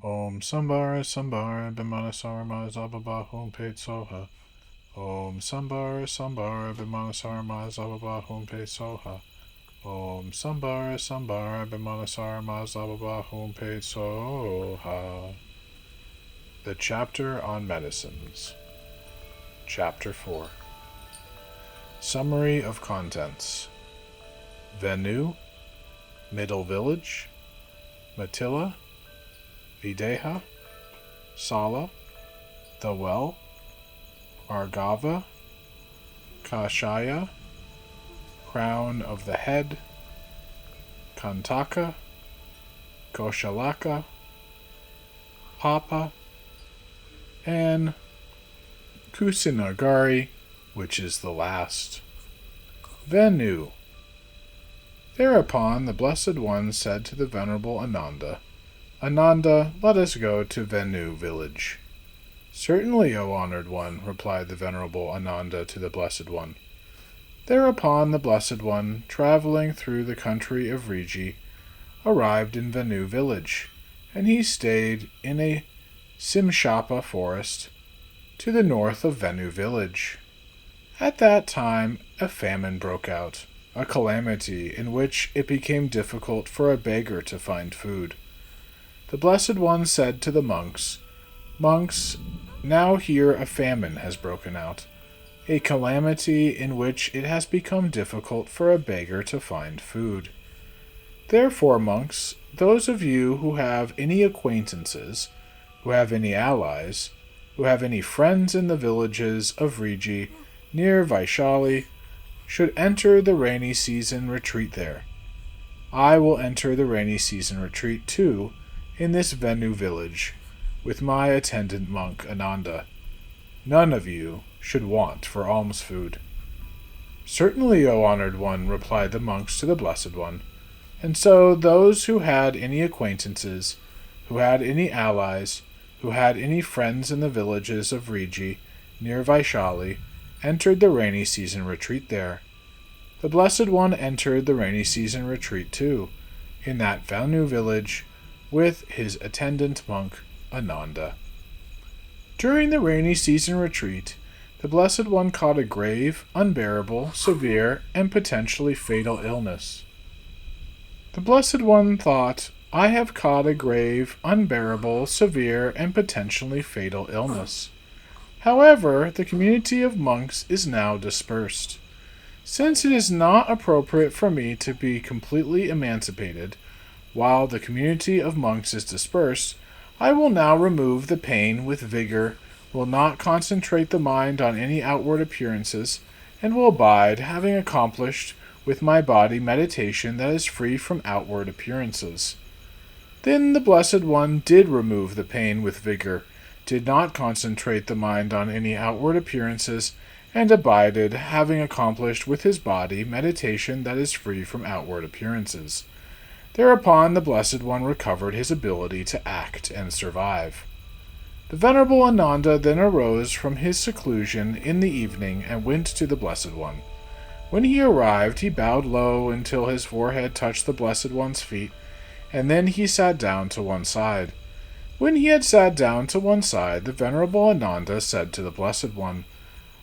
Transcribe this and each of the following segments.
Om Sambara Sambara Bimanasarma Zababa Hum Pate Soha. Om Sambara Sambara Bimanasarma Zababa Hum Pate Soha. Om Sambara Sambara Bimanasarma Zababa Hum Pate Soha. The Chapter on Medicines. Chapter 4. Summary of Contents. Venu, Middle Village, Matilla, Videha, Sala, The Well, Argava, Kashaya, Crown of the Head, Kantaka, Koshalaka, Papa, and Kusinagari, which is the last. Venu. Thereupon the Blessed One said to the Venerable Ananda, Ananda, let us go to Venu village. Certainly, O honored one, replied the Venerable Ananda to the Blessed One. Thereupon the Blessed One, traveling through the country of Riji, arrived in Venu village, and he stayed in a Simshapa forest to the north of Venu village. At that time a famine broke out, a calamity in which it became difficult for a beggar to find food. The Blessed One said to the monks, Monks, now here a famine has broken out, a calamity in which it has become difficult for a beggar to find food. Therefore, monks, those of you who have any acquaintances, who have any allies, who have any friends in the villages of Riji near Vaishali, should enter the rainy season retreat there. I will enter the rainy season retreat too in this Venu village with my attendant monk Ananda. None of you should want for alms food. Certainly, O honored one, replied the monks to the Blessed One. And so those who had any acquaintances, who had any allies, who had any friends in the villages of Riji near Vaishali, entered the rainy season retreat there. The Blessed One entered the rainy season retreat too, in that Venu village, with his attendant monk Ananda. During the rainy season retreat, the Blessed One caught a grave, unbearable, severe, and potentially fatal illness. The Blessed One thought, I have caught a grave, unbearable, severe, and potentially fatal illness. However, the community of monks is now dispersed. Since it is not appropriate for me to be completely emancipated, while the community of monks is dispersed, I will now remove the pain with vigor, will not concentrate the mind on any outward appearances, and will abide, having accomplished with my body meditation that is free from outward appearances. Then the Blessed One did remove the pain with vigor, did not concentrate the mind on any outward appearances, and abided, having accomplished with his body meditation that is free from outward appearances. Thereupon the Blessed One recovered his ability to act and survive. The Venerable Ananda then arose from his seclusion in the evening and went to the Blessed One. When he arrived, he bowed low until his forehead touched the Blessed One's feet, and then he sat down to one side. When he had sat down to one side, the Venerable Ananda said to the Blessed One,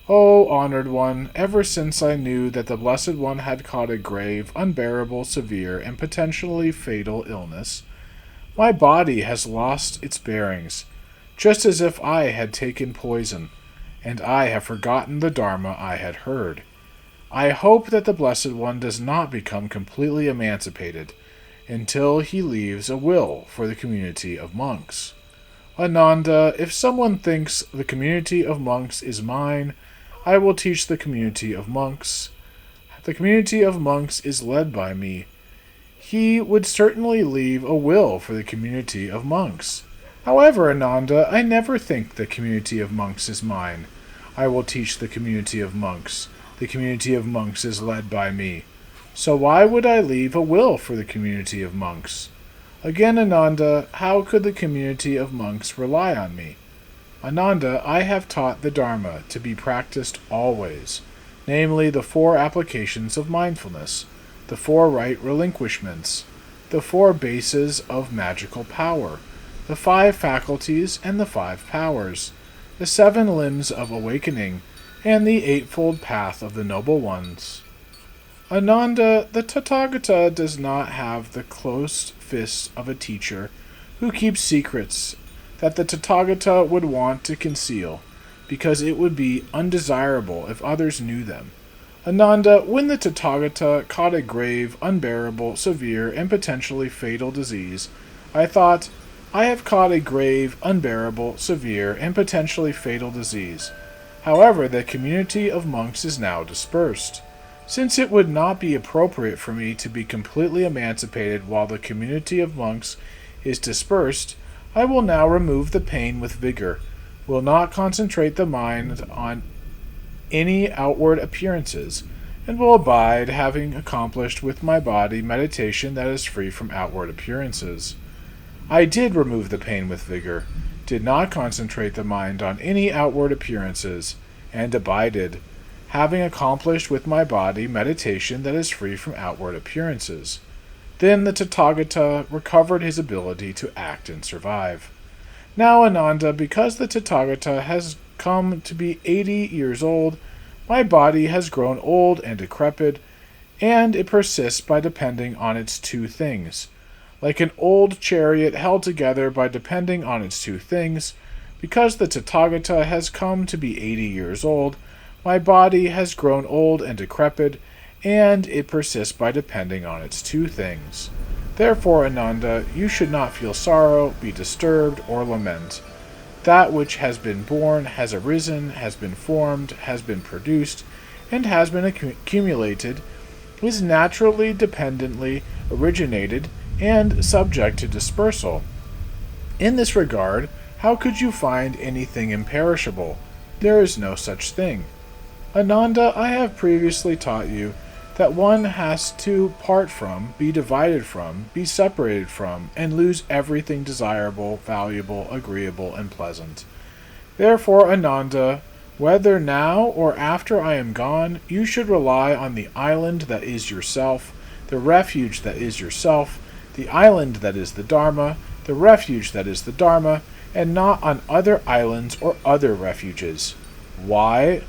O honored one, ever since I knew that the Blessed One had caught a grave, unbearable, severe, and potentially fatal illness, my body has lost its bearings, just as if I had taken poison, and I have forgotten the Dharma I had heard. I hope that the Blessed One does not become completely emancipated until he leaves a will for the community of monks. Ananda, if someone thinks the community of monks is mine, I will teach the community of monks. The community of monks is led by me. He would certainly leave a will for the community of monks. However, Ananda, I never think the community of monks is mine. I will teach the community of monks. The community of monks is led by me. So why would I leave a will for the community of monks? Again, Ananda, how could the community of monks rely on me? Ananda, I have taught the Dharma to be practiced always, namely the 4 applications of mindfulness, the 4 right relinquishments, the 4 bases of magical power, the 5 faculties and the 5 powers, the 7 limbs of awakening, and the eightfold path of the noble ones. Ananda, the Tathagata does not have the close fists of a teacher who keeps secrets that the Tathagata would want to conceal, because it would be undesirable if others knew them. Ananda, when the Tathagata caught a grave, unbearable, severe, and potentially fatal disease, I thought, I have caught a grave, unbearable, severe, and potentially fatal disease. However, the community of monks is now dispersed. Since it would not be appropriate for me to be completely emancipated while the community of monks is dispersed, I will now remove the pain with vigor, will not concentrate the mind on any outward appearances, and will abide, having accomplished with my body meditation that is free from outward appearances. I did remove the pain with vigor, did not concentrate the mind on any outward appearances, and abided, having accomplished with my body meditation that is free from outward appearances. Then the Tathagata recovered his ability to act and survive. Now, Ananda, because the Tathagata has come to be 80 years old, my body has grown old and decrepit, and it persists by depending on its 2 things. Like an old chariot held together by depending on its 2 things, because the Tathagata has come to be 80 years old, my body has grown old and decrepit, and it persists by depending on its 2 things. Therefore, Ananda, you should not feel sorrow, be disturbed, or lament. That which has been born has arisen, has been formed, has been produced, and has been accumulated, is naturally dependently originated, and subject to dispersal. In this regard, how could you find anything imperishable? There is no such thing. Ananda, I have previously taught you that one has to part from, be divided from, be separated from, and lose everything desirable, valuable, agreeable, and pleasant. Therefore, Ananda, whether now or after I am gone, you should rely on the island that is yourself, the refuge that is yourself, the island that is the Dharma, the refuge that is the Dharma, and not on other islands or other refuges. Why?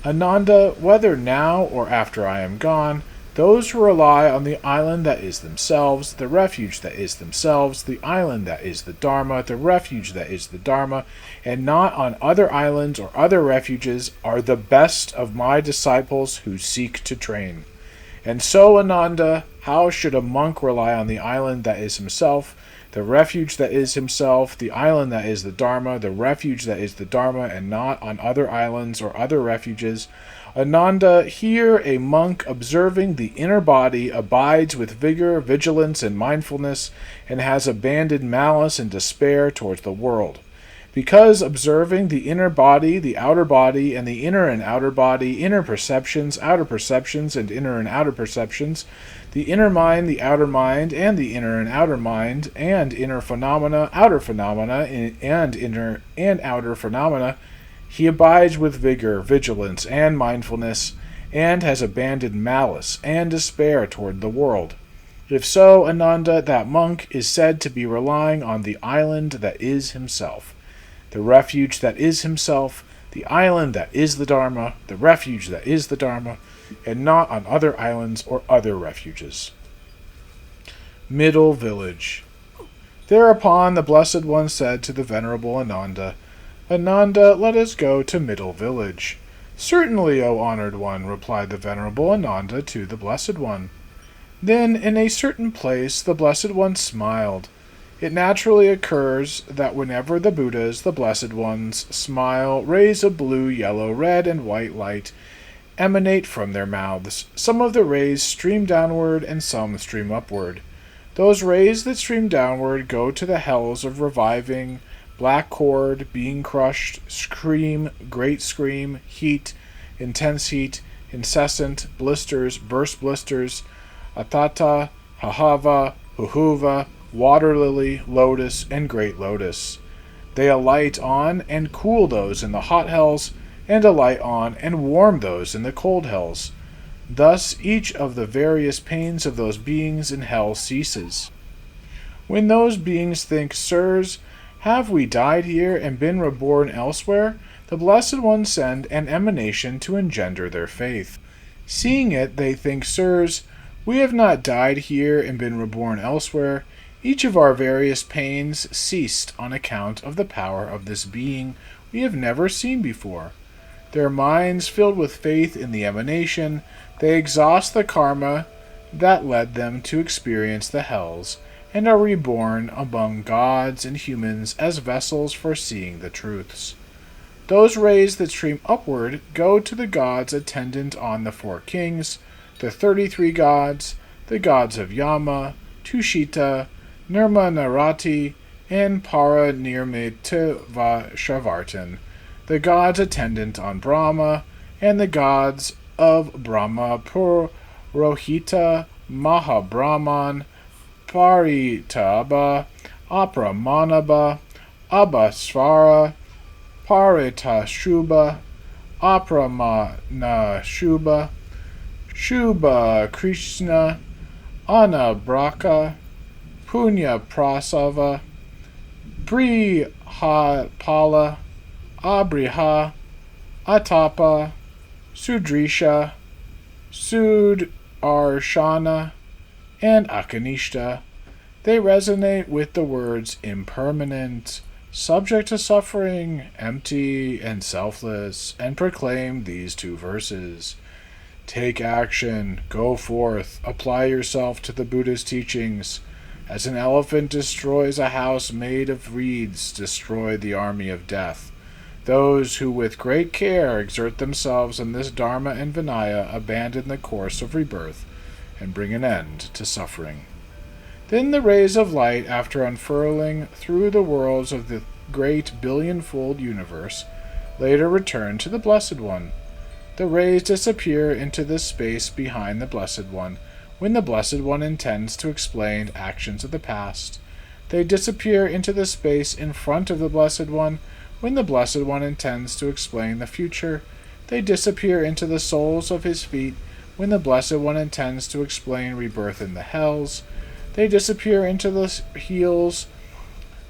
Ananda, whether now or after I am gone, those who rely on the island that is themselves, the refuge that is themselves, the island that is the Dharma, the refuge that is the Dharma, and not on other islands or other refuges, are the best of my disciples who seek to train. And so, Ananda, how should a monk rely on the island that is himself, the refuge that is himself, the island that is the Dharma, the refuge that is the Dharma, and not on other islands or other refuges? Ananda, here a monk observing the inner body abides with vigor, vigilance, and mindfulness, and has abandoned malice and despair towards the world. Because observing the inner body, the outer body, and the inner and outer body, inner perceptions, outer perceptions, and inner and outer perceptions, the inner mind, the outer mind, and the inner and outer mind, and inner phenomena, outer phenomena, and inner and outer phenomena, he abides with vigor, vigilance, and mindfulness, and has abandoned malice and despair toward the world. If so, Ananda, that monk is said to be relying on the island that is himself, the refuge that is himself, the island that is the Dharma, the refuge that is the Dharma, and not on other islands or other refuges. Middle Village. Thereupon the Blessed One said to the Venerable Ananda, Ananda, let us go to Middle Village. Certainly, O honored one, replied the Venerable Ananda to the Blessed One. Then, in a certain place, the Blessed One smiled. It naturally occurs that whenever the Buddhas, the Blessed Ones, smile, rays of blue, yellow, red, and white light emanate from their mouths. Some of the rays stream downward, and some stream upward. Those rays that stream downward go to the hells of reviving, black cord, being crushed, scream, great scream, heat, intense heat, incessant, blisters, burst blisters, atata, hahava, huhuva, water lily, lotus, and great lotus. They alight on and cool those in the hot hells, and alight on and warm those in the cold hells. Thus each of the various pains of those beings in hell ceases. When those beings think, Sirs, Have we died here and been reborn elsewhere? The Blessed Ones send an emanation to engender their faith. Seeing it, they think, Sirs, we have not died here and been reborn elsewhere. Each of our various pains ceased on account of the power of this being we have never seen before. Their minds filled with faith in the emanation, they exhaust the karma that led them to experience the hells, and are reborn among gods and humans as vessels for seeing the truths. Those rays that stream upward go to the gods attendant on the 4 kings, the 33 gods, the gods of Yama, Tushita, Nirma Narati, and Paranirmitva the gods attendant on Brahma, and the gods of Brahma Purohita, Mahabrahman, Paritaba, Apramanaba, Abhasvara, Paritashubha, Apramanashubha, Shubha Krishna, Anabraka, Punya Prasava, Brihapala, Abriha, Atapa, Sudrisha, Sudarshana, and Akanishta. They resonate with the words impermanent, subject to suffering, empty, and selfless, and proclaim these 2 verses. Take action, go forth, apply yourself to the Buddha's teachings. As an elephant destroys a house made of reeds, destroy the army of death. Those who with great care exert themselves in this Dharma and Vinaya abandon the course of rebirth and bring an end to suffering. Then the rays of light, after unfurling through the worlds of the great billion-fold universe, later return to the Blessed One. The rays disappear into the space behind the Blessed One when the Blessed One intends to explain actions of the past. They disappear into the space in front of the Blessed One when the Blessed One intends to explain the future. They disappear into the soles of his feet when the Blessed One intends to explain rebirth in the hells. They disappear into the heels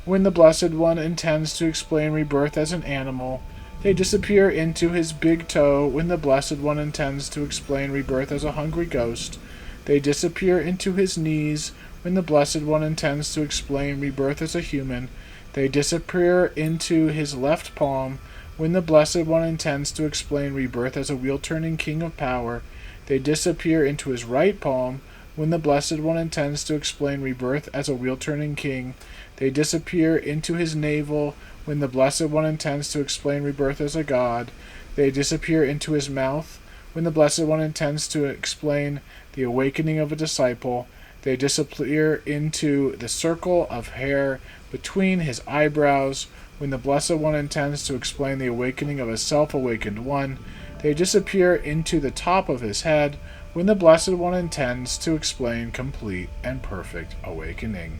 when the Blessed One intends to explain rebirth as an animal. They disappear into his big toe when the Blessed One intends to explain rebirth as a hungry ghost. They disappear into his knees when the Blessed One intends to explain rebirth as a human. They disappear into his left palm when the Blessed One intends to explain rebirth as a wheel-turning king of power. They disappear into his right palm when the Blessed One intends to explain rebirth as a wheel-turning king. They disappear into his navel when the Blessed One intends to explain rebirth as a god. They disappear into his mouth when the Blessed One intends to explain the awakening of a disciple. They disappear into the circle of hair between his eyebrows when the Blessed One intends to explain the awakening of a self-awakened one. They disappear into the top of his head when the Blessed One intends to explain complete and perfect awakening.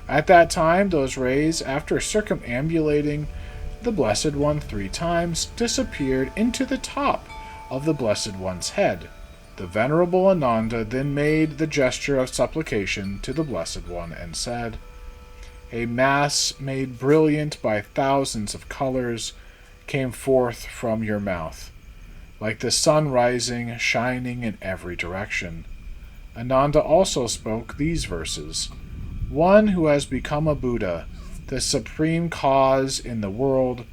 At that time, those rays, after circumambulating the Blessed One 3 times, disappeared into the top of the Blessed One's head. The Venerable Ananda then made the gesture of supplication to the Blessed One and said, A mass made brilliant by thousands of colors came forth from your mouth, like the sun rising, shining in every direction. Ananda also spoke these verses. One who has become a Buddha, the supreme cause in the world,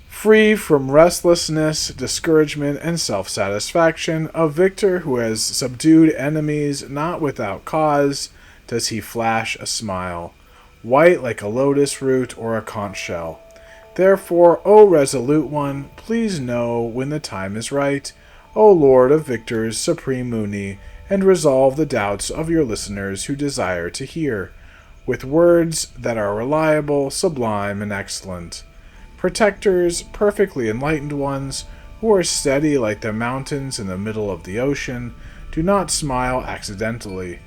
free from restlessness, discouragement, and self-satisfaction, a victor who has subdued enemies not without cause, does he flash a smile, white like a lotus root or a conch shell. Therefore, O resolute one, please know when the time is right, O Lord of victors, Supreme Muni, and resolve the doubts of your listeners who desire to hear, with words that are reliable, sublime, and excellent. Protectors, perfectly enlightened ones, who are steady like the mountains in the middle of the ocean, do not smile accidentally.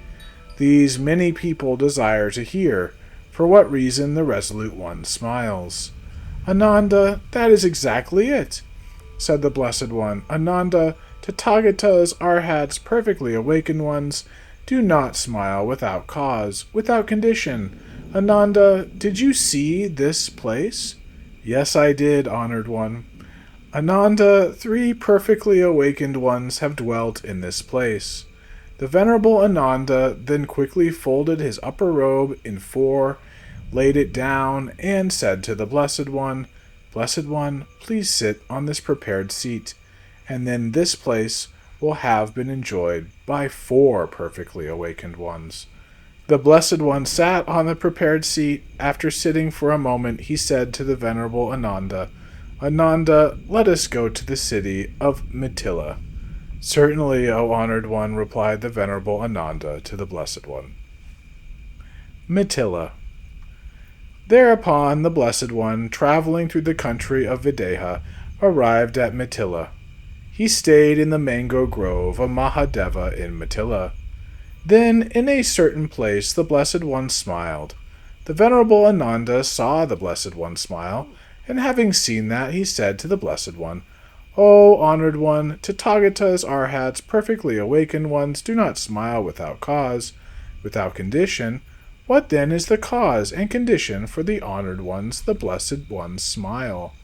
These many people desire to hear, for what reason the resolute one smiles. Ananda, that is exactly it, said the Blessed One. Ananda, Tathagatas, Arhats, perfectly awakened ones, do not smile without cause, without condition, Ananda, did you see this place? Yes, I did, honored one. Ananda, 3 perfectly awakened ones have dwelt in this place. The Venerable Ananda then quickly folded his upper robe in 4, laid it down, and said to the Blessed One, Blessed One, please sit on this prepared seat, and then this place will have been enjoyed by 4 perfectly awakened ones. The Blessed One sat on the prepared seat. After sitting for a moment, he said to the Venerable Ananda, Ananda, let us go to the city of Mithila. Certainly, O honored one, replied the Venerable Ananda to the Blessed One. Mithila. Thereupon the Blessed One, traveling through the country of Videha, arrived at Mithila. He stayed in the mango grove of Mahadeva in Mithila. Then, in a certain place, the Blessed One smiled. The Venerable Ananda saw the Blessed One smile, and having seen that, he said to the Blessed One, O honored one, Tathagatas, Arhats, perfectly awakened ones do not smile without cause, without condition. What then is the cause and condition for the honored ones, the Blessed One's smile?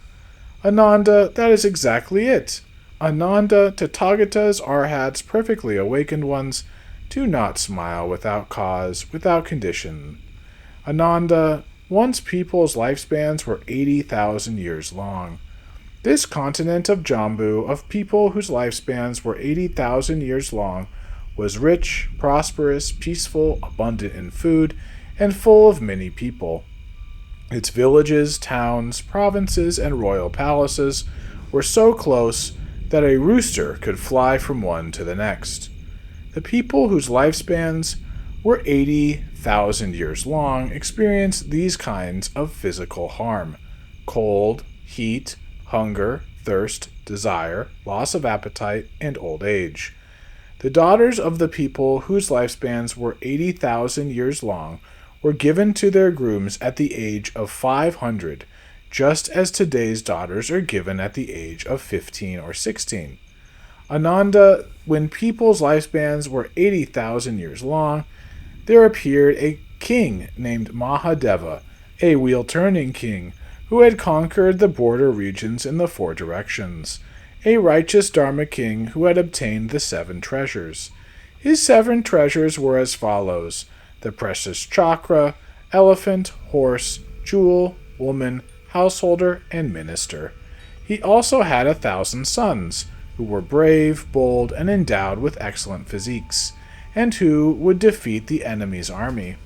Ananda, that is exactly it. Ananda, Tathagatas, Arhats, perfectly awakened ones do not smile without cause, without condition. Ananda, once people's lifespans were 80,000 years long. This continent of Jambu, of people whose lifespans were 80,000 years long, was rich, prosperous, peaceful, abundant in food, and full of many people. Its villages, towns, provinces, and royal palaces were so close that a rooster could fly from one to the next. The people whose lifespans were 80,000 years long experienced these kinds of physical harm: cold, heat, hunger, thirst, desire, loss of appetite, and old age. The daughters of the people whose lifespans were 80,000 years long were given to their grooms at the age of 500, just as today's daughters are given at the age of 15 or 16. Ananda, when people's lifespans were 80,000 years long, there appeared a king named Mahadeva, a wheel-turning king, who had conquered the border regions in the 4 directions, a righteous Dharma king who had obtained the 7 treasures. His 7 treasures were as follows: the precious chakra, elephant, horse, jewel, woman, householder, and minister. He also had 1,000 sons, who were brave, bold, and endowed with excellent physiques, and who would defeat the enemy's army.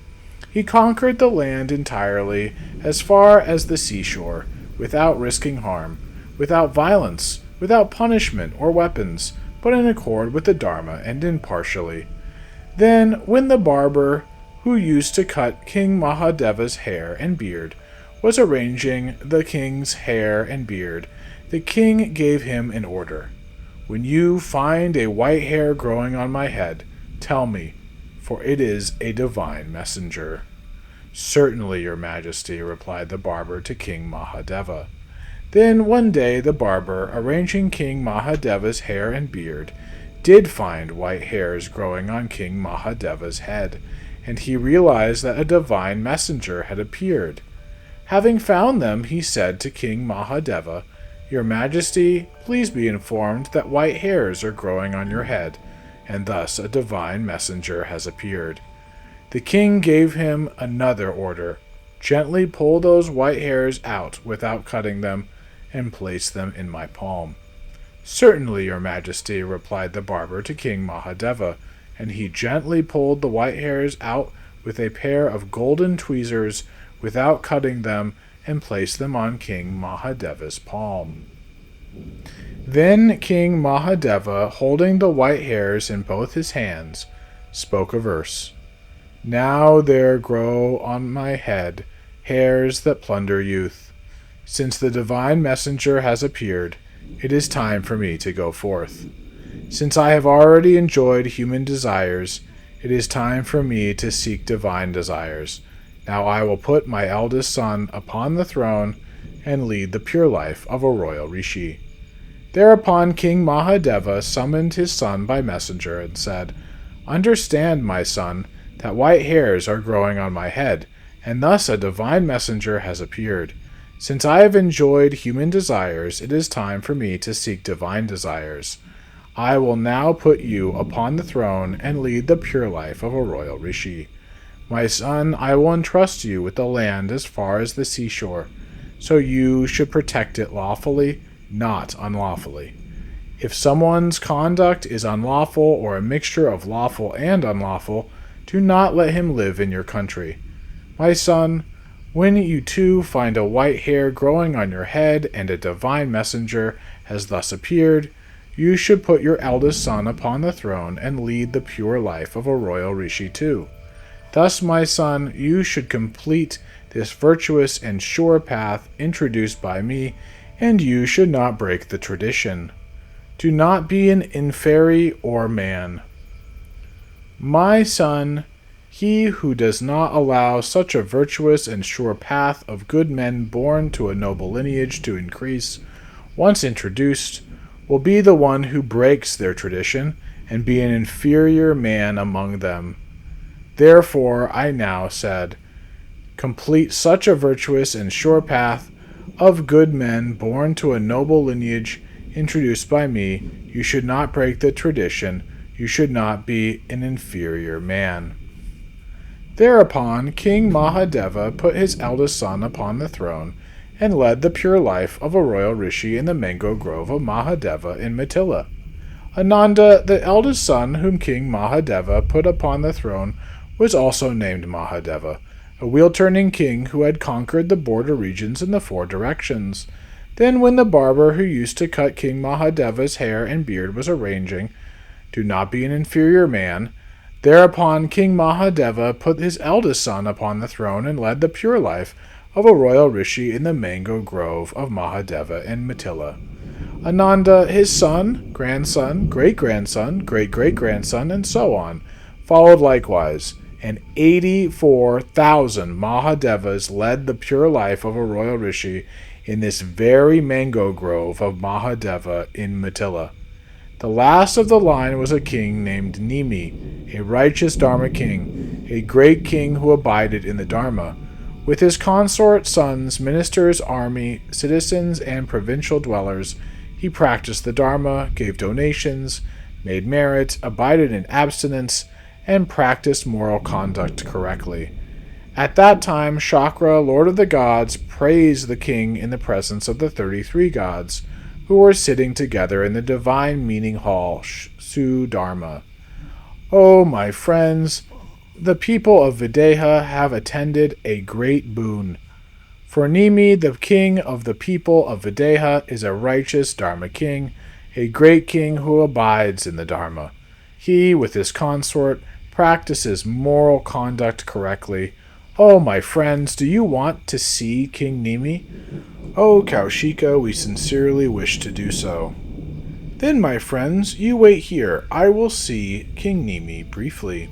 He conquered the land entirely, as far as the seashore, without risking harm, without violence, without punishment or weapons, but in accord with the Dharma and impartially. Then, when the barber who used to cut King Mahadeva's hair and beard was arranging the king's hair and beard, the king gave him an order. When you find a white hair growing on my head, tell me, for it is a divine messenger. Certainly, your majesty, replied the barber to King Mahadeva. Then one day the barber, arranging King Mahadeva's hair and beard, did find white hairs growing on King Mahadeva's head, and he realized that a divine messenger had appeared. Having found them, he said to King Mahadeva, Your Majesty, please be informed that white hairs are growing on your head, and thus a divine messenger has appeared. The king gave him another order. Gently pull those white hairs out without cutting them, and place them in my palm. Certainly, your majesty, replied the barber to King Mahadeva, and he gently pulled the white hairs out with a pair of golden tweezers without cutting them, and placed them on King Mahadeva's palm. Then King Mahadeva, holding the white hairs in both his hands, spoke a verse. Now there grow on my head hairs that plunder youth. Since the divine messenger has appeared, it is time for me to go forth. Since I have already enjoyed human desires, it is time for me to seek divine desires. Now I will put my eldest son upon the throne and lead the pure life of a royal rishi. Thereupon King Mahadeva summoned his son by messenger and said, Understand, my son, that white hairs are growing on my head, and thus a divine messenger has appeared. Since I have enjoyed human desires, it is time for me to seek divine desires. I will now put you upon the throne and lead the pure life of a royal rishi. My son, I will entrust you with the land as far as the seashore, so you should protect it lawfully, not unlawfully. If someone's conduct is unlawful or a mixture of lawful and unlawful, do not let him live in your country. My son, when you too find a white hair growing on your head and a divine messenger has thus appeared, you should put your eldest son upon the throne and lead the pure life of a royal rishi too. Thus, my son, you should complete this virtuous and sure path introduced by me, and you should not break the tradition. Do not be an inferi or man. My son, he who does not allow such a virtuous and sure path of good men born to a noble lineage to increase, once introduced, will be the one who breaks their tradition and be an inferior man among them. Therefore, I now said, complete such a virtuous and sure path of good men born to a noble lineage introduced by me. You should not break the tradition. You should not be an inferior man. Thereupon King Mahadeva put his eldest son upon the throne and led the pure life of a royal rishi in the mango grove of Mahadeva in Mithila. Ananda, the eldest son whom King Mahadeva put upon the throne, was also named Mahadeva, a wheel-turning king who had conquered the border regions in the 4 directions. Then when the barber who used to cut King Mahadeva's hair and beard was arranging, "Do not be an inferior man," thereupon King Mahadeva put his eldest son upon the throne and led the pure life of a royal rishi in the mango grove of Mahadeva in Mithila. Ananda, his son, grandson, great-grandson, great-great-grandson, and so on, followed likewise, and 84,000 Mahadevas led the pure life of a royal rishi in this very mango grove of Mahadeva in Mithila. The last of the line was a king named Nimi, a righteous Dharma king, a great king who abided in the Dharma. With his consort, sons, ministers, army, citizens, and provincial dwellers, he practiced the Dharma, gave donations, made merit, abided in abstinence, and practiced moral conduct correctly. At that time, Shakra, Lord of the Gods, praised the king in the presence of the 33 gods, who were sitting together in the divine meeting hall, Sudharma. O my friends, the people of Videha have attended a great boon. For Nimi, the king of the people of Videha, is a righteous Dharma king, a great king who abides in the Dharma. He, with his consort, practices moral conduct correctly. Oh, my friends, do you want to see King Nimi? O Kaushika, we sincerely wish to do so. Then, my friends, you wait here. I will see King Nimi briefly.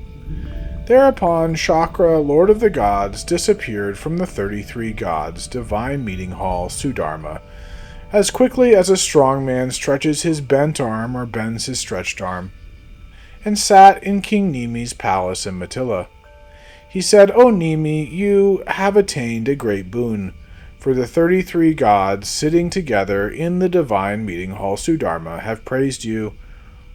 Thereupon Shakra, Lord of the Gods, disappeared from the 33 gods' divine meeting hall, Sudharma, as quickly as a strong man stretches his bent arm or bends his stretched arm, and sat in King Nimi's palace in Mithila. He said, O Nimi, you have attained a great boon, for the 33 gods sitting together in the divine meeting hall Sudharma have praised you.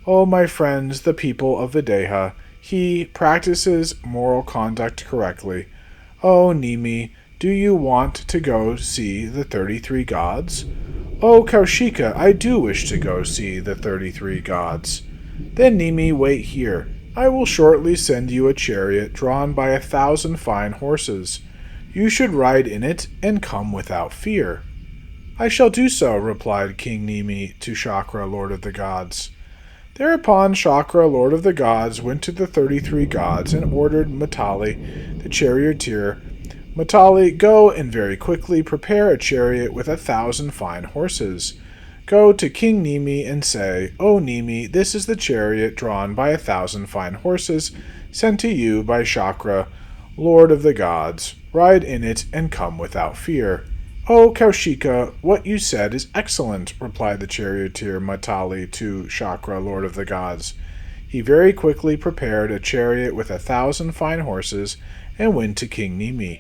O my friends, the people of Videha, he practices moral conduct correctly. O Nimi, do you want to go see the 33 gods? O Kaushika, I do wish to go see the 33 gods. Then Nimi, wait here. I will shortly send you a chariot drawn by 1,000 fine horses. You should ride in it and come without fear. I shall do so, replied King Nimi to Shakra, Lord of the Gods. Thereupon Shakra, Lord of the Gods, went to the 33 gods and ordered Matali, the charioteer, Matali, go and very quickly prepare a chariot with 1,000 fine horses. Go to King Nimi and say, O Nimi, this is the chariot drawn by 1,000 fine horses, sent to you by Shakra, Lord of the Gods. Ride in it and come without fear. O Kaushika, what you said is excellent, replied the charioteer Matali to Shakra, Lord of the Gods. He very quickly prepared a chariot with 1,000 fine horses and went to King Nimi.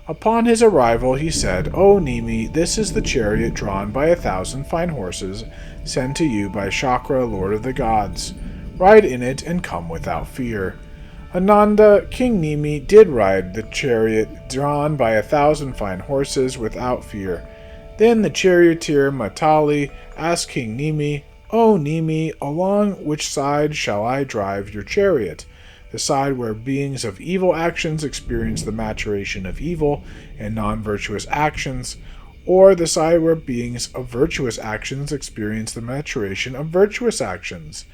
Upon his arrival, he said, "O Nimi, this is the chariot drawn by 1,000 fine horses, sent to you by Shakra, Lord of the Gods. Ride in it and come without fear." Ananda, King Nimi, did ride the chariot drawn by 1,000 fine horses without fear. Then the charioteer Matali asked King Nimi, "O Nimi, along which side shall I drive your chariot? The side where beings of evil actions experience the maturation of evil and non-virtuous actions, or the side where beings of virtuous actions experience the maturation of virtuous actions?"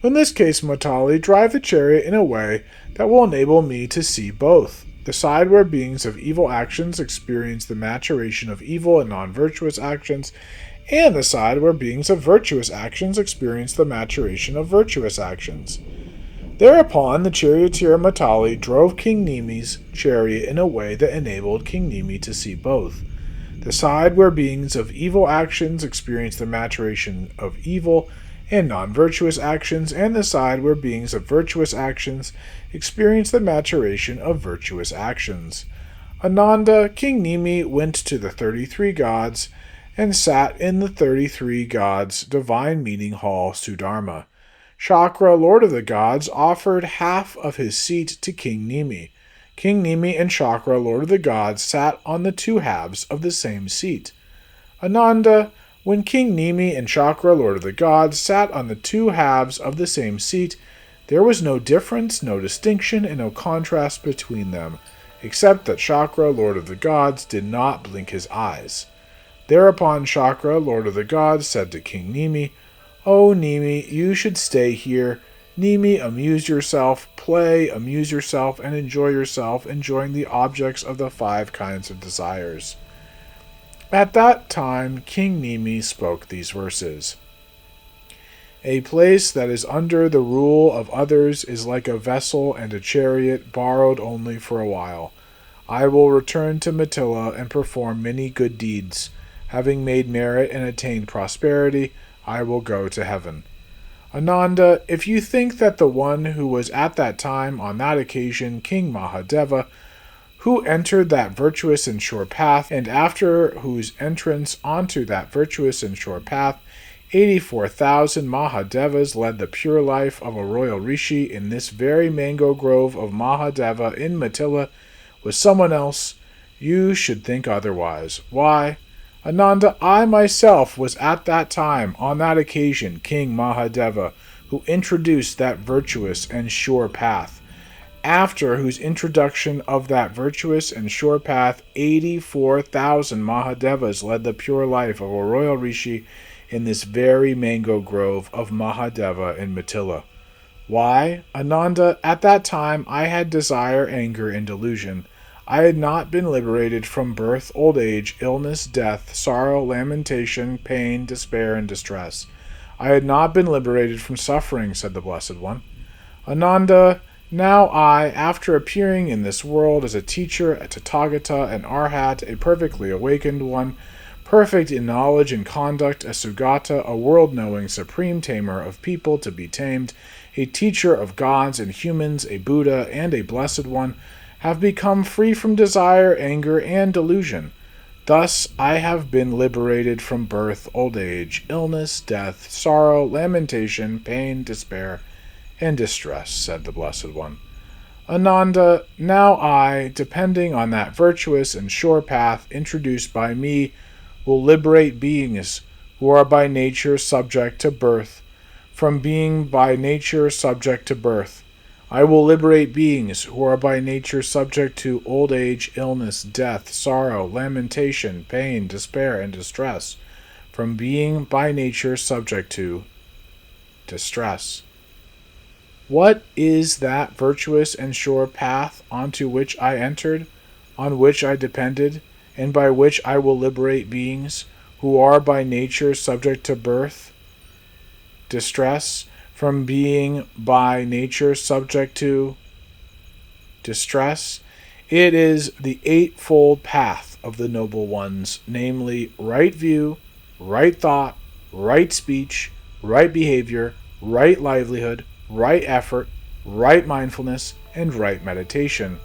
In this case, Matali, drive the chariot in a way that will enable me to see both. The side where beings of evil actions experience the maturation of evil and non-virtuous actions, and the side where beings of virtuous actions experience the maturation of virtuous actions. Thereupon, the charioteer Matali drove King Nimi's chariot in a way that enabled King Nimi to see both. The side where beings of evil actions experience the maturation of evil and non-virtuous actions, and the side where beings of virtuous actions experience the maturation of virtuous actions. Ananda, King Nimi, went to the 33 gods and sat in the 33 gods' divine meeting hall Sudharma. Shakra, Lord of the Gods, offered half of his seat to King Nimi. King Nimi and Shakra, Lord of the Gods, sat on the two halves of the same seat. Ananda, when King Nimi and Shakra, Lord of the Gods, sat on the two halves of the same seat, there was no difference, no distinction, and no contrast between them, except that Shakra, Lord of the Gods, did not blink his eyes. Thereupon Shakra, Lord of the Gods, said to King Nimi, "O Nimi, you should stay here. Nimi, amuse yourself, play, amuse yourself, and enjoy yourself, enjoying the objects of the 5 kinds of desires." At that time, King Nimi spoke these verses. "A place that is under the rule of others is like a vessel and a chariot borrowed only for a while. I will return to Mithila and perform many good deeds. Having made merit and attained prosperity, I will go to heaven." Ananda, if you think that the one who was at that time, on that occasion, King Mahadeva, who entered that virtuous and sure path, and after whose entrance onto that virtuous and sure path, 84,000 Mahadevas led the pure life of a royal rishi in this very mango grove of Mahadeva in Mithila, was someone else, you should think otherwise. Why? Ananda, I myself was at that time, on that occasion, King Mahadeva, who introduced that virtuous and sure path, after whose introduction of that virtuous and sure path 84,000 Mahadevas led the pure life of a royal rishi in this very mango grove of Mahadeva in Mithila. Why? Ananda, at that time I had desire, anger, and delusion. I had not been liberated from birth, old age, illness, death, sorrow, lamentation, pain, despair, and distress. I had not been liberated from suffering, said the Blessed One. Ananda, now I, after appearing in this world as a teacher, a Tathagata, an Arhat, a perfectly awakened one, perfect in knowledge and conduct, a Sugata, a world-knowing supreme tamer of people to be tamed, a teacher of gods and humans, a Buddha, and a Blessed One, have become free from desire, anger, and delusion. Thus I have been liberated from birth, old age, illness, death, sorrow, lamentation, pain, despair, and distress, said the Blessed One. Ananda, now I, depending on that virtuous and sure path introduced by me, will liberate beings who are by nature subject to birth, from being by nature subject to birth. I will liberate beings who are by nature subject to old age, illness, death, sorrow, lamentation, pain, despair, and distress, from being by nature subject to distress. What is that virtuous and sure path onto which I entered, on which I depended, and by which I will liberate beings who are by nature subject to birth, distress, from being by nature subject to distress? It is the eightfold path of the noble ones, namely right view, right thought, right speech, right behavior, right livelihood, right effort, right mindfulness, and right meditation.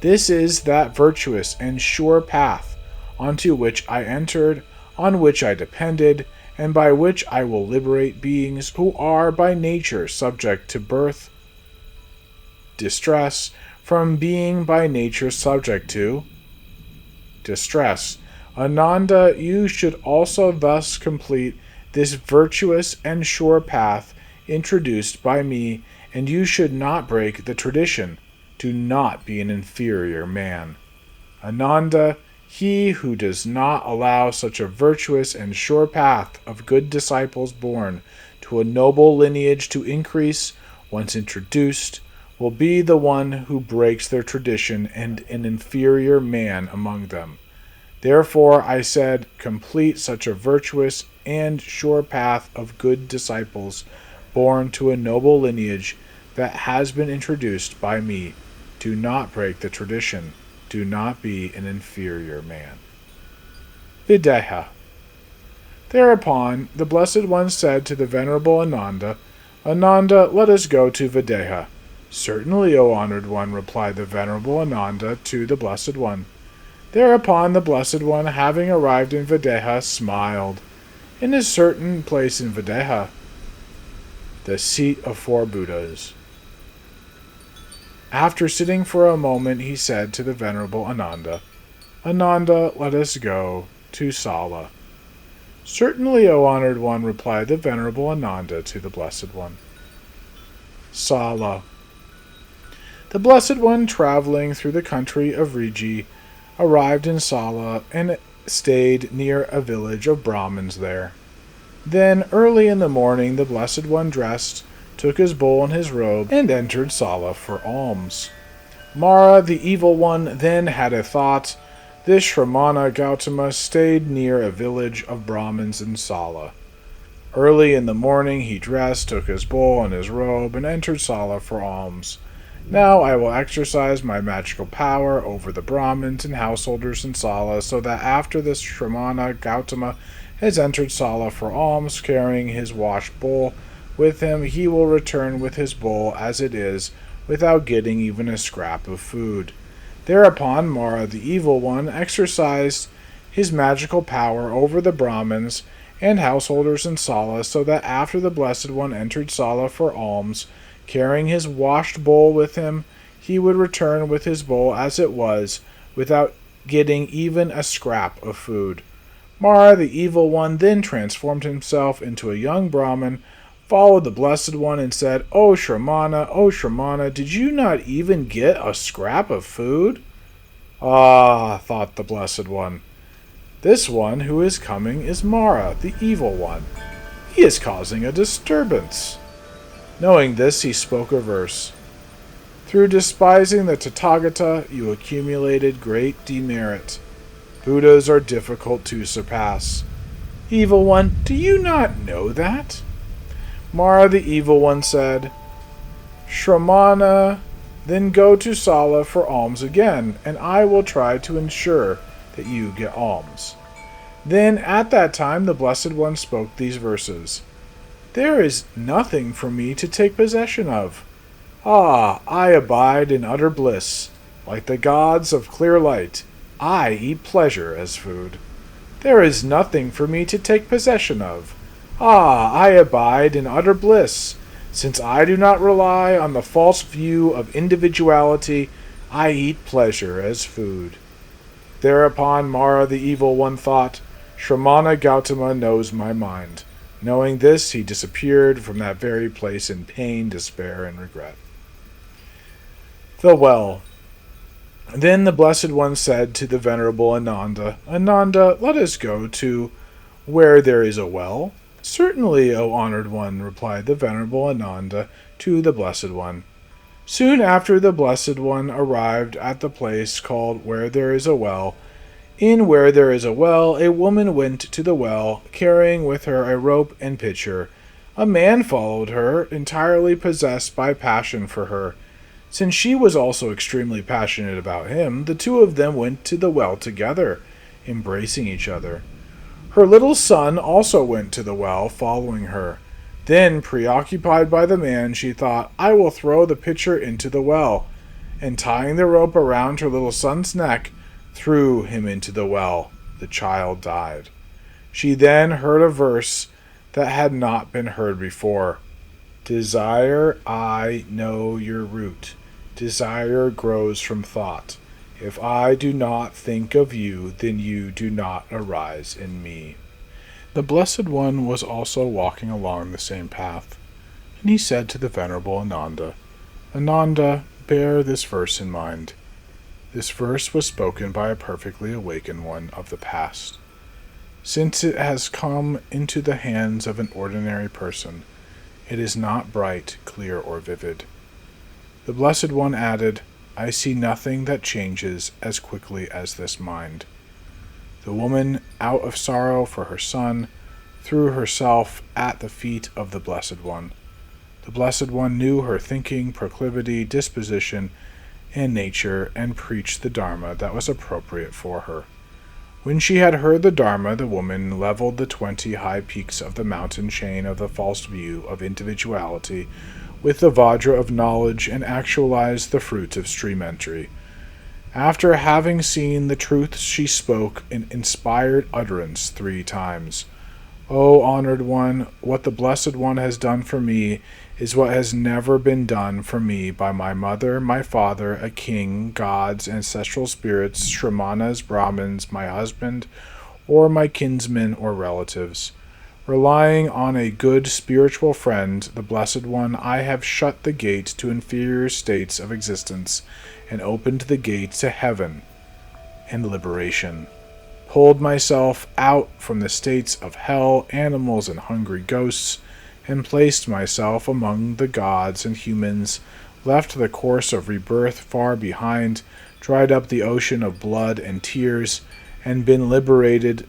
This is that virtuous and sure path onto which I entered, on which I depended, and by which I will liberate beings who are by nature subject to birth, distress, from being by nature subject to distress. Ananda, you should also thus complete this virtuous and sure path introduced by me, and you should not break the tradition. Do not be an inferior man. Ananda, he who does not allow such a virtuous and sure path of good disciples born to a noble lineage to increase, once introduced, will be the one who breaks their tradition and an inferior man among them. Therefore, I said, complete such a virtuous and sure path of good disciples born to a noble lineage that has been introduced by me. Do not break the tradition. Do not be an inferior man. Videha. Thereupon, the Blessed One said to the Venerable Ananda, Ananda, let us go to Videha. Certainly, O honored one, replied the Venerable Ananda to the Blessed One. Thereupon the Blessed One, having arrived in Videha, smiled. In a certain place in Videha, the seat of 4 Buddhas. After sitting for a moment, he said to the Venerable Ananda, Ananda, let us go to Sala. Certainly, O honored one, replied the Venerable Ananda to the Blessed One. Sala. The Blessed One, traveling through the country of Riji, arrived in Sala and stayed near a village of Brahmins there. Then, early in the morning, the Blessed One dressed, took his bowl and his robe, and entered Sala for alms. Mara, the evil one, then had a thought. This Shramana Gautama stayed near a village of Brahmins in Sala. Early in the morning he dressed, took his bowl and his robe, and entered Sala for alms. Now I will exercise my magical power over the Brahmins and householders in Sala, so that after this Shramana Gautama has entered Sala for alms, carrying his washed bowl with him, he will return with his bowl as it is, without getting even a scrap of food. Thereupon Mara, the evil one, exercised his magical power over the Brahmins and householders in Sala, so that after the Blessed One entered Sala for alms, carrying his washed bowl with him, he would return with his bowl as it was, without getting even a scrap of food. Mara, the evil one, then transformed himself into a young Brahmin, followed the Blessed One, and said, O Shramana, did you not even get a scrap of food? Ah, thought the Blessed One, this one who is coming is Mara, the evil one. He is causing a disturbance. Knowing this, he spoke a verse. Through despising the Tathagata, you accumulated great demerit. Buddhas are difficult to surpass. Evil one, do you not know that? Mara, the evil one, said, Shramana, then go to Sala for alms again, and I will try to ensure that you get alms. Then at that time the Blessed One spoke these verses. There is nothing for me to take possession of. Ah, I abide in utter bliss. Like the gods of clear light, I eat pleasure as food. There is nothing for me to take possession of. Ah, I abide in utter bliss. Since I do not rely on the false view of individuality, I eat pleasure as food. Thereupon Mara, the evil one, thought, Shramana Gautama knows my mind. Knowing this, he disappeared from that very place in pain, despair, and regret. The well. Then the Blessed One said to the Venerable Ananda, Ananda, let us go to where there is a well. Certainly, O honored one, replied the Venerable Ananda to the Blessed One. Soon after the Blessed One arrived at the place called Where There Is a Well. In Where There Is a Well, a woman went to the well, carrying with her a rope and pitcher. A man followed her, entirely possessed by passion for her. Since she was also extremely passionate about him, the two of them went to the well together, embracing each other. Her little son also went to the well, following her. Then, preoccupied by the man, she thought, I will throw the pitcher into the well. and tying the rope around her little son's neck, threw him into the well. The child died. She then heard a verse that had not been heard before. Desire, I know your root. Desire grows from thought. If I do not think of you, then you do not arise in me. The Blessed One was also walking along the same path, and he said to the Venerable Ananda, Ananda, bear this verse in mind. This verse was spoken by a perfectly awakened one of the past. Since it has come into the hands of an ordinary person, it is not bright, clear, or vivid. The Blessed One added, I see nothing that changes as quickly as this mind. The woman, out of sorrow for her son, threw herself at the feet of the Blessed One. The Blessed One knew her thinking, proclivity, disposition, and nature, and preached the Dharma that was appropriate for her. When she had heard the Dharma, the woman leveled the 20 high peaks of the mountain chain of the false view of individuality with the Vajra of knowledge and actualized the fruit of stream entry. After having seen the truth, she spoke in inspired utterance 3 times. O honored one, what the Blessed One has done for me is what has never been done for me by my mother, my father, a king, gods, ancestral spirits, Shramanas, Brahmins, my husband, or my kinsmen or relatives. Relying on a good spiritual friend, the Blessed One, I have shut the gate to inferior states of existence and opened the gate to heaven and liberation. Pulled myself out from the states of hell, animals, and hungry ghosts, and placed myself among the gods and humans, left the course of rebirth far behind, dried up the ocean of blood and tears, and been liberated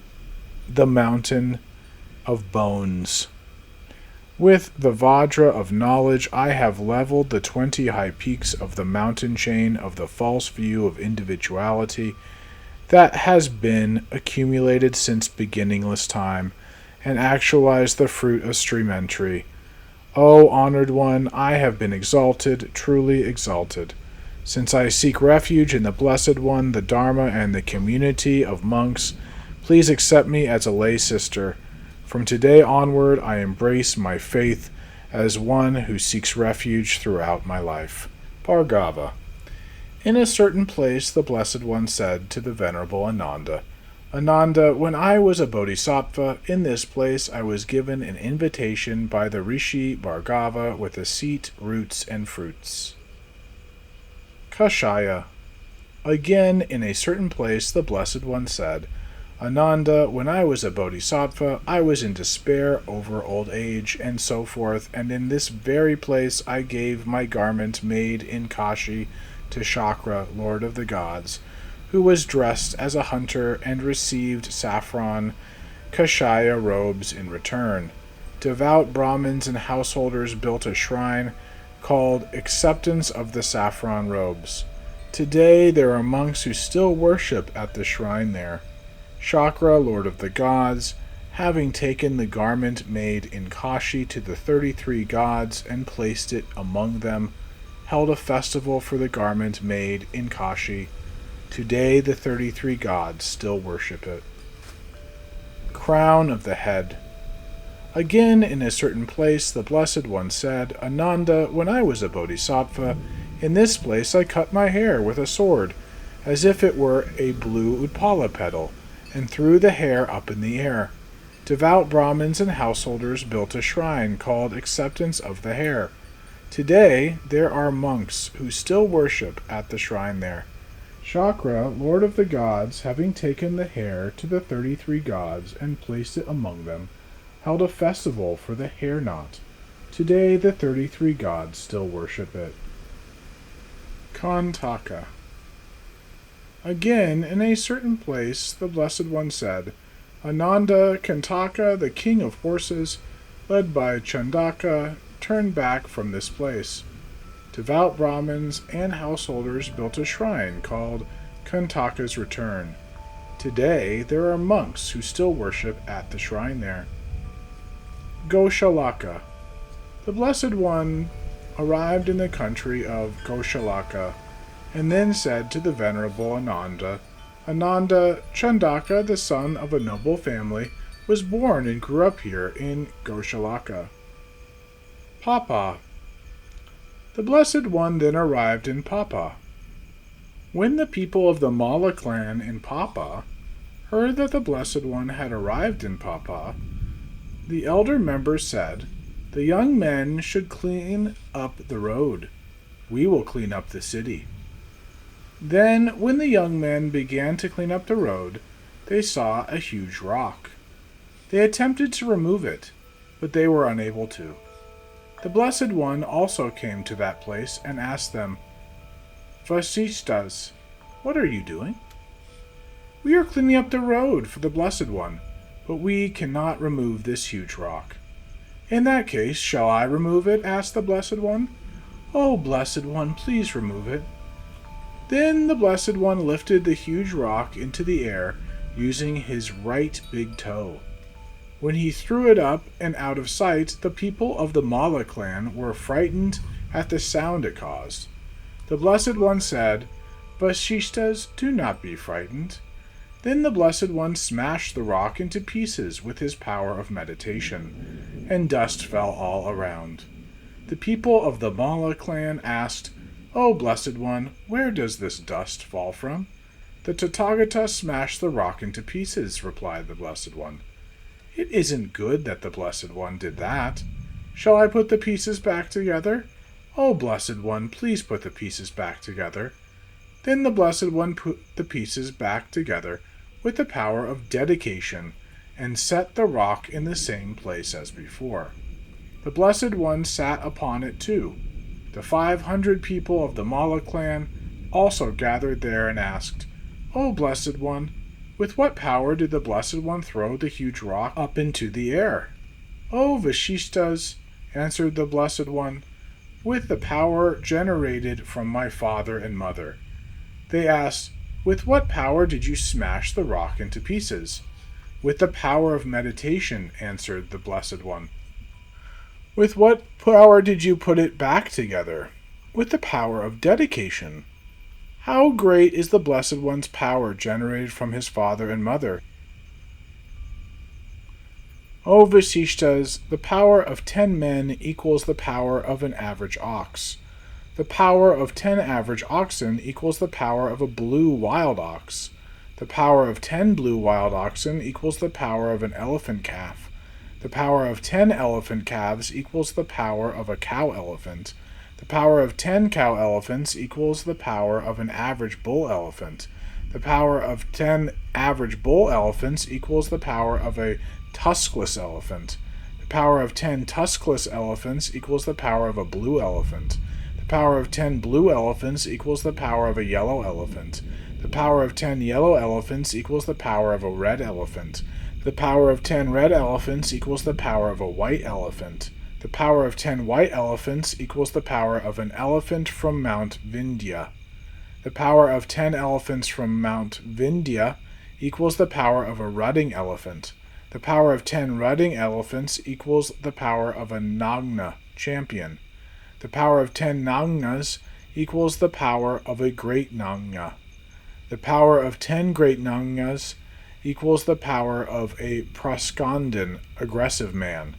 the mountain of bones. With the Vajra of knowledge, I have leveled the 20 high peaks of the mountain chain of the false view of individuality that has been accumulated since beginningless time, and actualized the fruit of stream entry. O honored one, I have been exalted, truly exalted. Since I seek refuge in the Blessed One, the Dharma, and the community of monks, please accept me as a lay sister. From today onward, I embrace my faith as one who seeks refuge throughout my life. Bhargava. In a certain place, the Blessed One said to the Venerable Ananda, Ananda, when I was a bodhisattva, in this place I was given an invitation by the Rishi Bhargava with a seat, roots, and fruits. Kashaya. Again, in a certain place, the Blessed One said, Ananda, when I was a bodhisattva, I was in despair over old age, and so forth, and in this very place I gave my garment made in Kashi to Shakra, Lord of the Gods, who was dressed as a hunter and received saffron Kashaya robes in return. Devout Brahmins and householders built a shrine called Acceptance of the Saffron Robes. Today there are monks who still worship at the shrine there. Shakra, Lord of the Gods, having taken the garment made in Kashi to the 33 gods and placed it among them, held a festival for the garment made in Kashi. Today the 33 gods still worship it. Crown of the head. Again, in a certain place, the Blessed One said, Ananda, when I was a bodhisattva, in this place I cut my hair with a sword, as if it were a blue Utpala petal, and threw the hair up in the air. Devout Brahmins and householders built a shrine called Acceptance of the Hair. Today there are monks who still worship at the shrine there. Shakra, Lord of the Gods, having taken the hair to the 33 gods and placed it among them, held a festival for the hair knot. Today the 33 gods still worship it. Kantaka. Again, in a certain place, the Blessed One said, Ananda, Kantaka, the king of horses, led by Chandaka, turned back from this place. Devout Brahmins and householders built a shrine called Kantaka's Return. Today there are monks who still worship at the shrine there. Goshalaka. The Blessed One arrived in the country of Goshalaka, and then said to the Venerable Ananda, Ananda, Chandaka, the son of a noble family, was born and grew up here in Goshalaka. Papa. The Blessed One then arrived in Papa. When the people of the Mala clan in Papa heard that the Blessed One had arrived in Papa, the elder members said, The young men should clean up the road. We will clean up the city. Then, when the young men began to clean up the road, they saw a huge rock. They attempted to remove it, but they were unable to. The Blessed One also came to that place and asked them, Vasistas, what are you doing? We are cleaning up the road for the Blessed One, but we cannot remove this huge rock. In that case, shall I remove it? Asked the Blessed One. Oh, Blessed One, please remove it. Then the Blessed One lifted the huge rock into the air using his right big toe. When he threw it up and out of sight, the people of the Mala clan were frightened at the sound it caused. The Blessed One said, Vasistas, do not be frightened. Then the Blessed One smashed the rock into pieces with his power of meditation, and dust fell all around. The people of the Mala clan asked, O Blessed One, where does this dust fall from? The Tathagata smashed the rock into pieces, replied the Blessed One. It isn't good that the Blessed One did that. Shall I put the pieces back together? O Blessed One, please put the pieces back together. Then the Blessed One put the pieces back together with the power of dedication and set the rock in the same place as before. The Blessed One sat upon it too. The 500 people of the Mala clan also gathered there and asked, O Blessed One, with what power did the Blessed One throw the huge rock up into the air? O Vasistas, answered the Blessed One, with the power generated from my father and mother. They asked, With what power did you smash the rock into pieces? With the power of meditation, answered the Blessed One. With what power did you put it back together? With the power of dedication. How great is the Blessed One's power generated from his father and mother? O Vasistas, the power of 10 men equals the power of an average ox. The power of 10 average oxen equals the power of a blue wild ox. The power of 10 blue wild oxen equals the power of an elephant calf. The power of 10 elephant calves equals the power of a cow elephant. The power of 10 cow elephants equals the power of an average bull elephant. The power of 10 average bull elephants equals the power of a tuskless elephant. The power of 10 tuskless elephants equals the power of a blue elephant. The power of 10 blue elephants equals the power of a yellow elephant. The power of 10 yellow elephants equals the power of a red elephant. The power of 10 red elephants equals the power of a white elephant. The power of 10 white elephants equals the power of an elephant from Mount Vindhya. The power of 10 elephants from Mount Vindhya equals the power of a rutting elephant. The power of 10 rutting elephants equals the power of a Nagna champion. The power of 10 Nagnas equals the power of a great Nagna. The power of 10 great Nagnas equals the power of a Praskandin, aggressive man.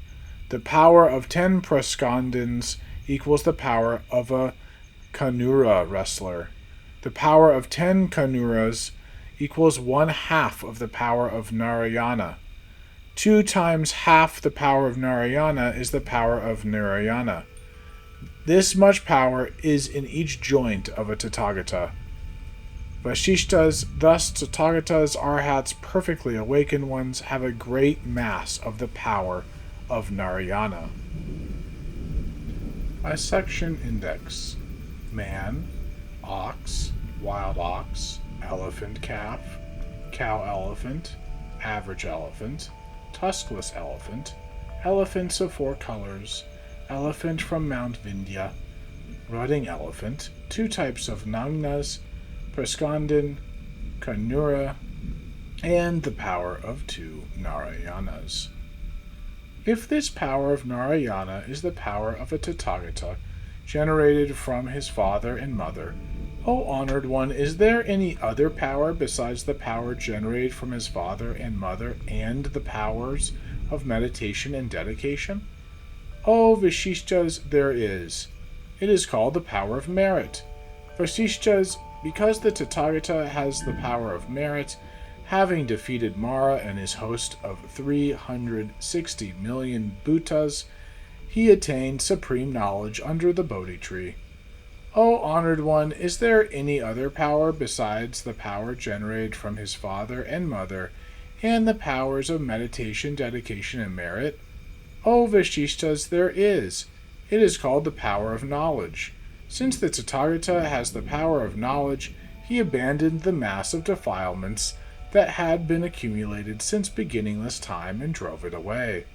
The power of 10 Praskandins equals the power of a Kanura wrestler. The power of 10 Kanuras equals 1/2 of the power of Narayana. 2 times half the power of Narayana is the power of Narayana. This much power is in each joint of a Tathagata. Vasistas, thus Tathagatas, Arhats, perfectly awakened ones, have a great mass of the power of Narayana. A section index: man, ox, wild ox, elephant calf, cow elephant, average elephant, tuskless elephant, elephants of 4 colors, elephant from Mount Vindhya, rutting elephant, 2 types of Nagnas, Praskandin, Kanura, and the power of 2 Narayanas. If this power of Narayana is the power of a Tathagata generated from his father and mother, O honored one, is there any other power besides the power generated from his father and mother and the powers of meditation and dedication? O Vishishtas, there is. It is called the power of merit. Vasishtas, because the Tathagata has the power of merit, having defeated Mara and his host of 360 million Bhutas, he attained supreme knowledge under the Bodhi tree. O honored one, is there any other power besides the power generated from his father and mother, and the powers of meditation, dedication, and merit? O Vishishtas, there is. It is called the power of knowledge. Since the Tathagata has the power of knowledge, he abandoned the mass of defilements that had been accumulated since beginningless time and drove it away.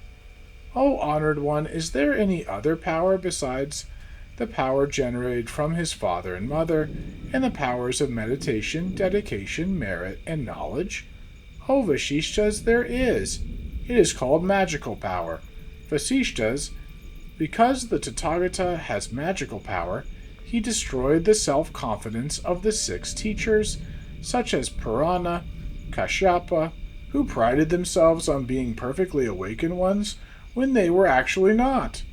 O honored one, is there any other power besides the power generated from his father and mother, and the powers of meditation, dedication, merit, and knowledge? O Vashishtas, there is. It is called magical power. Vasishtas, because the Tathagata has magical power, he destroyed the self-confidence of the 6 teachers, such as Purana, Kashyapa, who prided themselves on being perfectly awakened ones when they were actually not.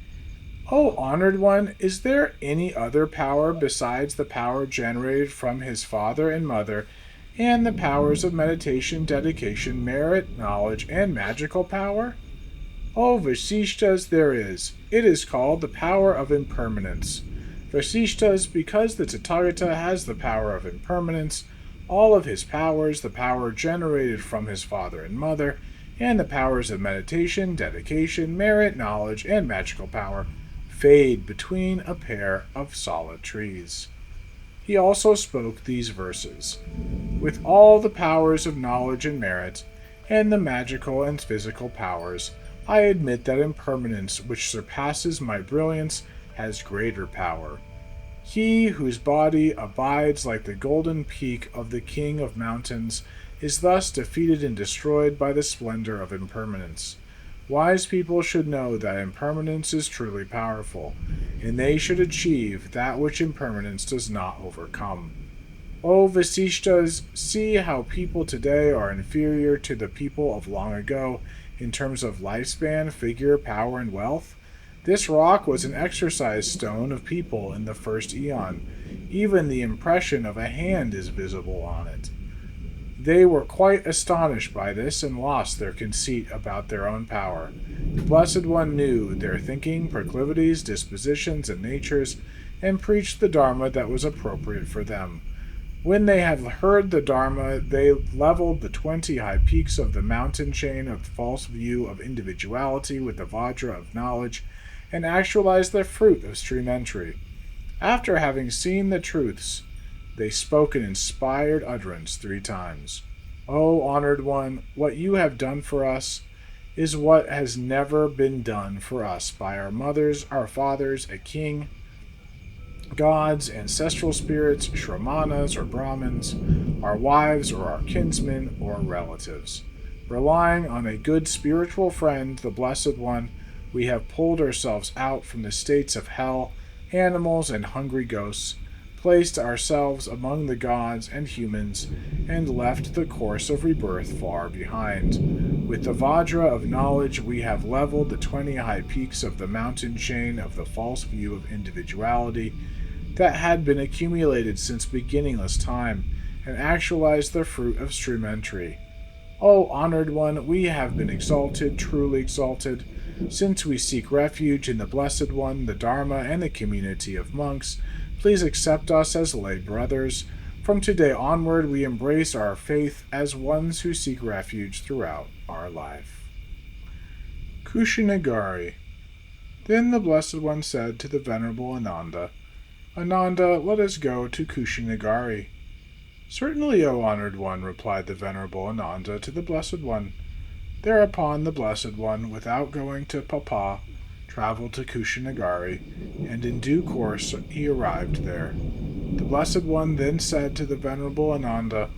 O honored one, is there any other power besides the power generated from his father and mother, and the powers of meditation, dedication, merit, knowledge, and magical power? O Vasishtas, there is. It is called the power of impermanence. Vasishtas, because the Tathagata has the power of impermanence, all of his powers, the power generated from his father and mother, and the powers of meditation, dedication, merit, knowledge, and magical power, fade between a pair of solid trees. He also spoke these verses. With all the powers of knowledge and merit, and the magical and physical powers, I admit that impermanence, which surpasses my brilliance, has greater power. He whose body abides like the golden peak of the king of mountains is thus defeated and destroyed by the splendor of impermanence. Wise people should know that impermanence is truly powerful, and they should achieve that which impermanence does not overcome. O Vasishtas, see how people today are inferior to the people of long ago in terms of lifespan, figure, power, and wealth. This rock was an exercise stone of people in the first eon. Even the impression of a hand is visible on it. They were quite astonished by this and lost their conceit about their own power. The Blessed One knew their thinking, proclivities, dispositions, and natures, and preached the Dharma that was appropriate for them. When they had heard the Dharma, they leveled the 20 high peaks of the mountain chain of false view of individuality with the Vajra of knowledge, and actualized the fruit of stream entry. After having seen the truths, they spoke an inspired utterance 3 times. O honored one, what you have done for us is what has never been done for us by our mothers, our fathers, a king, gods, ancestral spirits, Shramanas or Brahmins, our wives or our kinsmen or relatives. Relying on a good spiritual friend, the Blessed One, we have pulled ourselves out from the states of hell, animals, and hungry ghosts, placed ourselves among the gods and humans, and left the course of rebirth far behind. With the Vajra of knowledge, we have leveled the 20 high peaks of the mountain chain of the false view of individuality that had been accumulated since beginningless time, and actualized the fruit of stream entry. O honored one, we have been exalted, truly exalted, since we seek refuge in the Blessed One, the Dharma, and the community of monks. Please accept us as lay brothers. From today onward, we embrace our faith as ones who seek refuge throughout our life. Kushinagari. Then the Blessed One said to the Venerable Ananda, Ananda, let us go to Kushinagari. Certainly, O honored one, replied the Venerable Ananda to the Blessed One. Thereupon the Blessed One, without going to Papa, traveled to Kushinagari, and in due course he arrived there. The Blessed One then said to the Venerable Ananda,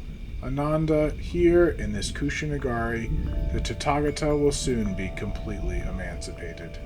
Ananda, here in this Kushinagari, the Tathagata will soon be completely emancipated.